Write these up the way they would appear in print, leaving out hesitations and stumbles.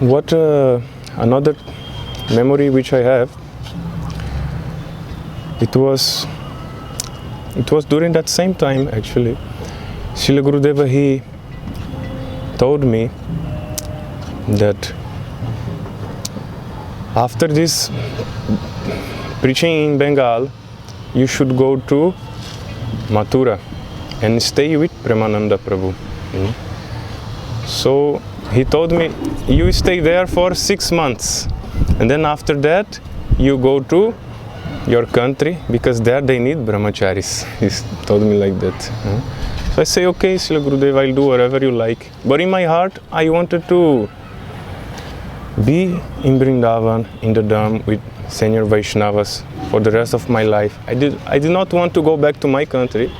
What another memory which I have, it was during that same time actually. Srila Gurudeva, he told me that after this preaching in Bengal, you should go to Mathura and stay with Premananda Prabhu. So he told me, you stay there for 6 months, and then after that you go to your country, because there they need brahmacharis. He told me like that. So I say, okay, Srila Gurudeva, I'll do whatever you like. But in my heart, I wanted to be in Vrindavan, in the Dham, with senior Vaishnavas for the rest of my life. I did not want to go back to my country.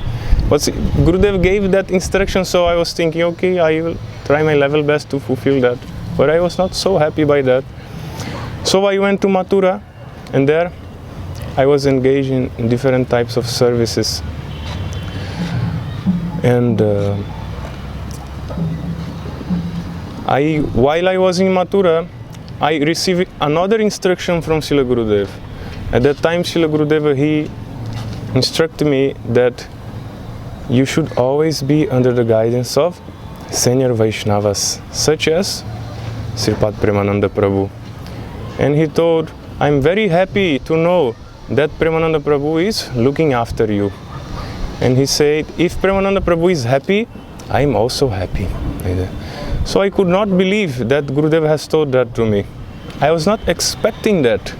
But Gurudev gave that instruction, so I was thinking, okay, I will try my level best to fulfill that. But I was not so happy by that. So I went to Mathura, and there I was engaged in different types of services. And while I was in Mathura, I received another instruction from Srila Gurudev. At that time, Srila Gurudeva, he instructed me that you should always be under the guidance of senior Vaishnavas, such as Sripad Premananda Prabhu. And he told, I'm very happy to know that Premananda Prabhu is looking after you. And he said, if Premananda Prabhu is happy, I am also happy. So I could not believe that Gurudev has told that to me. I was not expecting that.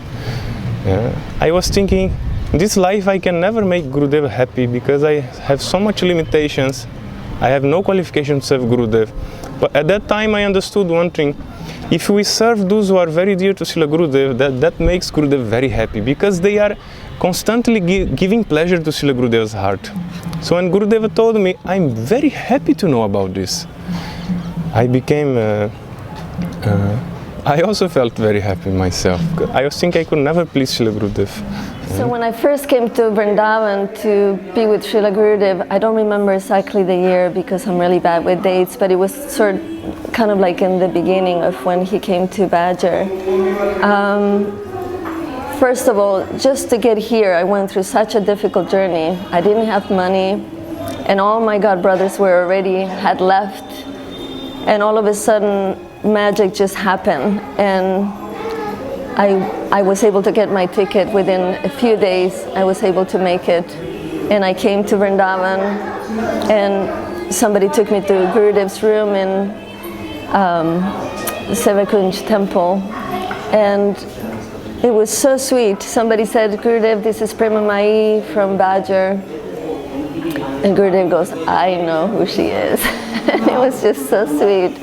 I was thinking, in this life I can never make Gurudev happy because I have so much limitations. I have no qualifications to serve Gurudev. But at that time I understood one thing. If we serve those who are very dear to Srila Gurudev, that makes Gurudev very happy, because they are constantly giving pleasure to Srila Gurudev's heart. So when Gurudeva told me, I'm very happy to know about this, I became, I also felt very happy myself. I was thinking I could never please Srila Gurudev. So when I first came to Vrindavan to be with Srila Gurudev, I don't remember exactly the year because I'm really bad with dates, but it was kind of like in the beginning of when he came to Badger. First of all, just to get here, I went through such a difficult journey. I didn't have money, and all my god brothers had left, and all of a sudden magic just happened, and I was able to get my ticket within a few days. I was able to make it, and I came to Vrindavan, and somebody took me to Gurudev's room in Sevakunj temple, and it was so sweet. Somebody said, Gurudev, this is Prema Mayi from Badger. And Gurudev goes, I know who she is. And it was just so sweet,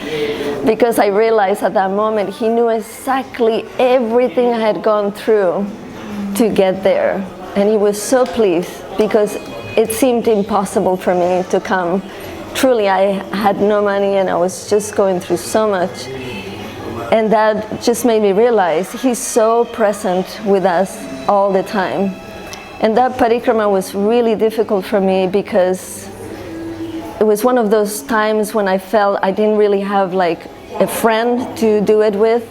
because I realized at that moment he knew exactly everything I had gone through to get there. And he was so pleased, because it seemed impossible for me to come. Truly, I had no money and I was just going through so much. And that just made me realize he's so present with us all the time. And that parikrama was really difficult for me, because it was one of those times when I felt I didn't really have like a friend to do it with.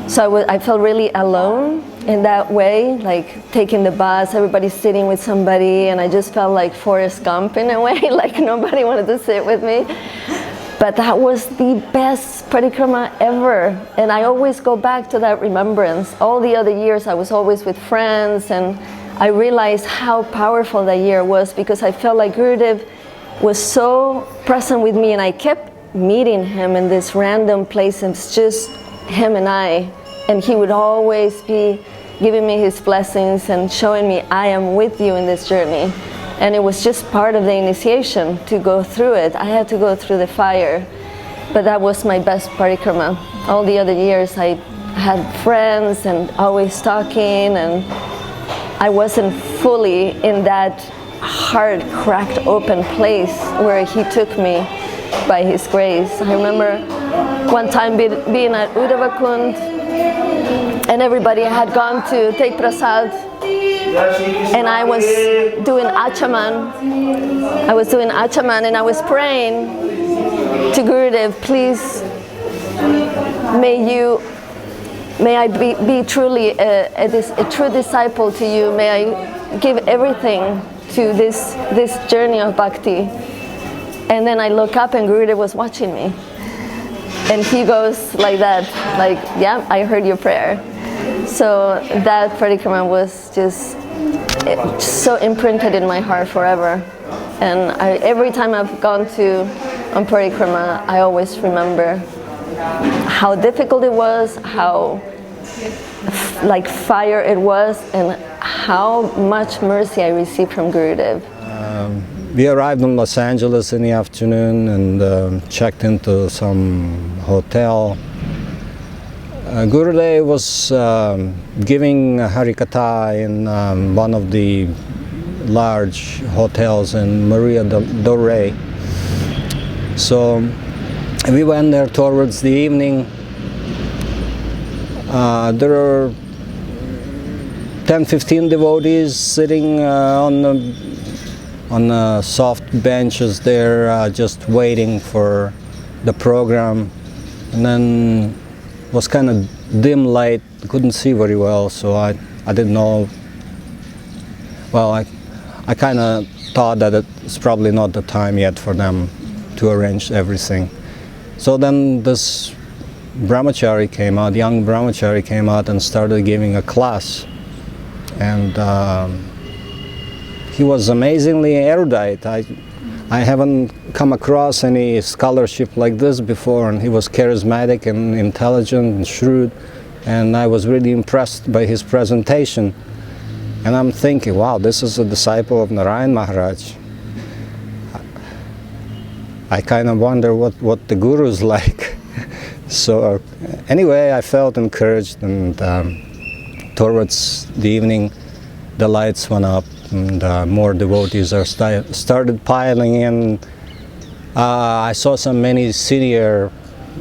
So I felt really alone in that way, like taking the bus, everybody's sitting with somebody, and I just felt like Forrest Gump in a way, like nobody wanted to sit with me. But that was the best parikrama ever, and I always go back to that remembrance. All the other years I was always with friends, and I realized how powerful that year was, because I felt like Gurudev was so present with me, and I kept meeting him in this random place, and it's just him and I, and he would always be giving me his blessings and showing me, I am with you in this journey. And it was just part of the initiation to go through it. I had to go through the fire, but that was my best parikrama. All the other years I had friends and always talking, and I wasn't fully in that hard, cracked, open place where he took me. by His grace. I remember one time being at Uddhavakund, and everybody had gone to take prasad, and I was doing achaman. And I was praying to Gurudev, please, may I be truly a true disciple to you. May I give everything to this journey of bhakti. And then I look up and Gurudev was watching me. And he goes like that, like, yeah, I heard your prayer. So that parikrama was just so imprinted in my heart forever. And every time I've gone on parikrama, I always remember how difficult it was, how like fire it was, and how much mercy I received from Gurudev. We arrived in Los Angeles in the afternoon and checked into some hotel. Gurudev was giving Harikatha in one of the large hotels in Maria del Rey. So we went there towards the evening. There are 10-15 devotees sitting on soft benches there, just waiting for the program. And then it was kind of dim light, couldn't see very well, so I didn't know. Well, I kind of thought that it's probably not the time yet for them to arrange everything. So then this brahmachari came out, young brahmachari came out and started giving a class. And he was amazingly erudite. I haven't come across any scholarship like this before, and he was charismatic and intelligent and shrewd, and I was really impressed by his presentation. And I'm thinking, wow, this is a disciple of Narayan Maharaj. I kind of wonder what the guru is like. So anyway, I felt encouraged, and towards the evening, the lights went up, and more devotees started piling in. I saw many senior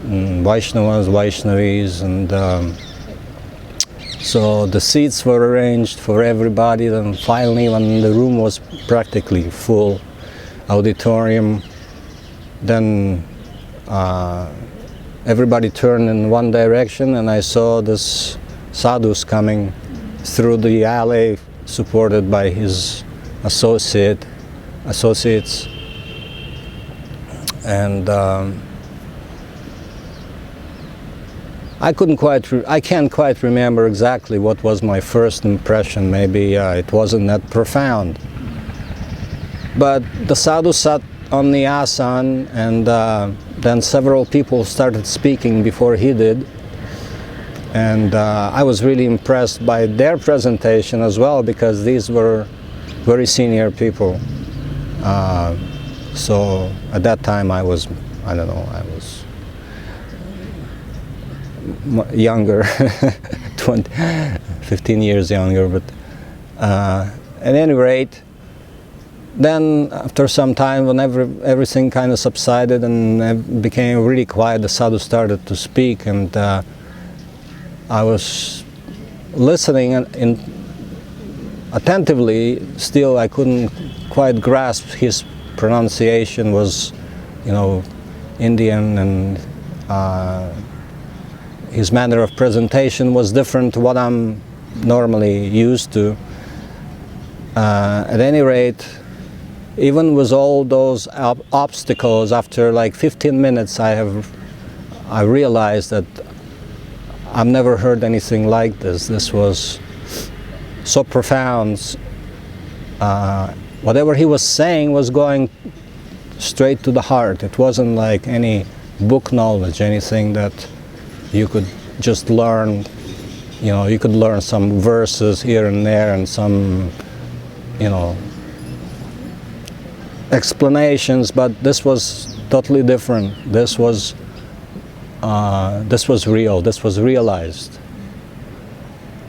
Vaishnavas, Vaishnavis, and so the seats were arranged for everybody. Then finally, when the room was practically full, auditorium, then everybody turned in one direction, and I saw this sadhus coming through the alley, supported by his associates, and I can't quite remember exactly what was my first impression. Maybe it wasn't that profound. But the sadhu sat on the asan, and then several people started speaking before he did. And I was really impressed by their presentation as well, because these were very senior people. So at that time I was younger, 15 years younger, but at any rate, then after some time, when everything kind of subsided and became really quiet, the sadhu started to speak, and I was listening attentively. Still, I couldn't quite grasp. His pronunciation was, Indian, and his manner of presentation was different to what I'm normally used to. At any rate, even with all those obstacles, after like 15 minutes, I realized that I've never heard anything like this. This was so profound. Whatever he was saying was going straight to the heart. It wasn't like any book knowledge, anything that you could just learn. You could learn some verses here and there and some, explanations, but this was totally different. This was real. This was realized.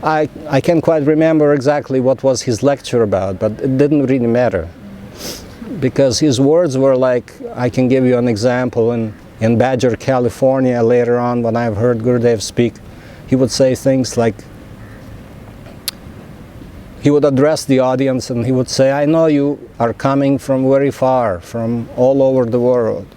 I can't quite remember exactly what was his lecture about, but it didn't really matter. because his words were like, I can give you an example. In Badger, California, later on when I've heard Gurudev speak, he would say things like, he would address the audience and he would say, I know you are coming from very far, from all over the world.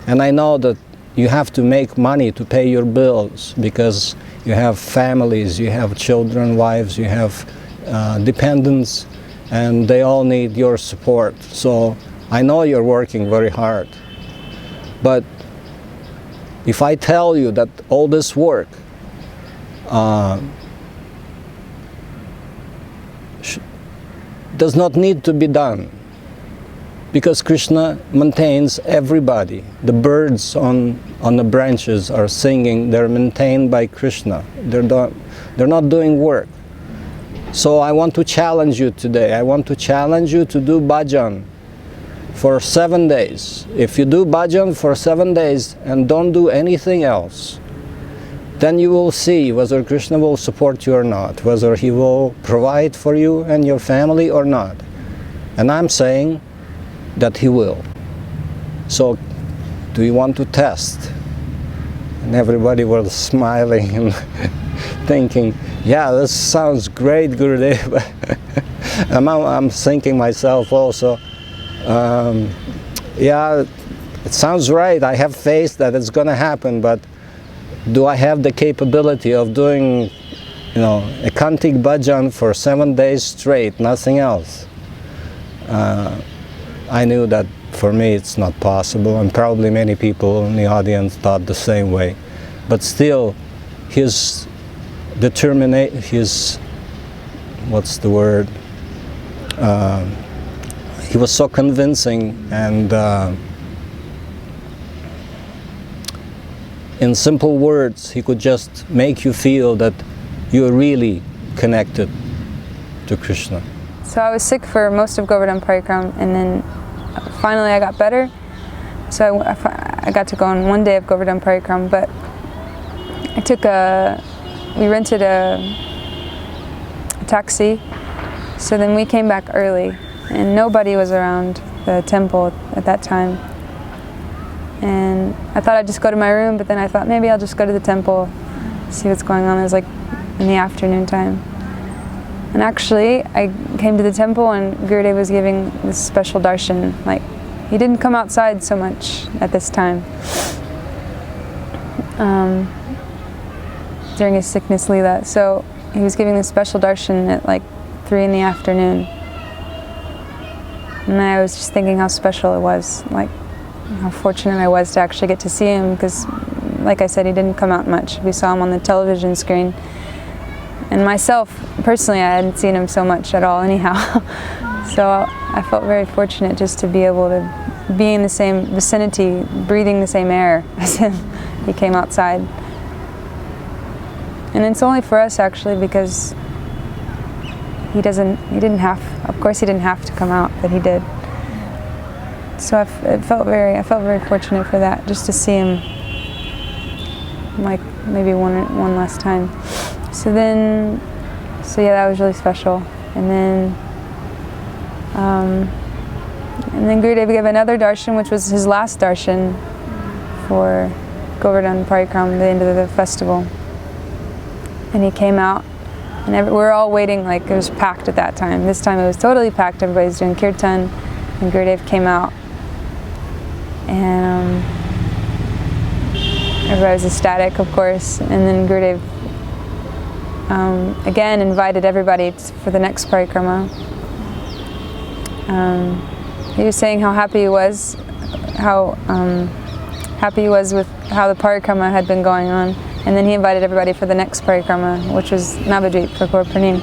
And I know that you have to make money to pay your bills because you have families, you have children, wives, you have dependents, and they all need your support. So I know you're working very hard. But if I tell you that all this work does not need to be done, because Krishna maintains everybody. The birds on the branches are singing, they're maintained by Krishna. They're not doing work. So I want to challenge you today. I want to challenge you to do bhajan for 7 days. If you do bhajan for 7 days and don't do anything else, then you will see whether Krishna will support you or not, whether he will provide for you and your family or not. And I'm saying that he will. So, do you want to test? And everybody was smiling and thinking, yeah, this sounds great, Gurudev. I'm thinking myself also, yeah, it sounds right. I have faith that it's going to happen, but do I have the capability of doing, a Kantik bhajan for 7 days straight, nothing else? I knew that for me it's not possible, and probably many people in the audience thought the same way. But still, his determination, what's the word? He was so convincing, and in simple words, he could just make you feel that you're really connected to Krishna. So I was sick for most of Govardhan Parikrama, and then finally I got better. So I got to go on 1 day of Govardhan Parikrama, but we rented a taxi. So then we came back early, and nobody was around the temple at that time. And I thought I'd just go to my room, but then I thought maybe I'll just go to the temple, see what's going on. It was like in the afternoon time. And actually, I came to the temple and Gurudev was giving this special darshan. Like, he didn't come outside so much at this time. During his sickness lila. So he was giving this special darshan at like 3 in the afternoon. And I was just thinking how special it was, like how fortunate I was to actually get to see him, because like I said, he didn't come out much. We saw him on the television screen. And myself, personally, I hadn't seen him so much at all anyhow. So I felt very fortunate just to be able to be in the same vicinity, breathing the same air as him. He came outside. And it's only for us actually, because he didn't have, of course he didn't have to come out, but he did. So I felt very fortunate for that, just to see him like maybe one last time. So yeah, that was really special. And then Gurudev gave another darshan, which was his last darshan for Govardhan Parikrama, the end of the festival. And he came out, and we were all waiting, like it was packed at that time. This time it was totally packed, everybody's doing kirtan, and Gurudev came out. And everybody was ecstatic, of course. And then Gurudev again invited everybody for the next parikrama. He was saying how happy he was, with how the parikrama had been going on. And then he invited everybody for the next parikrama, which was Navadvip for Gaur Purnima.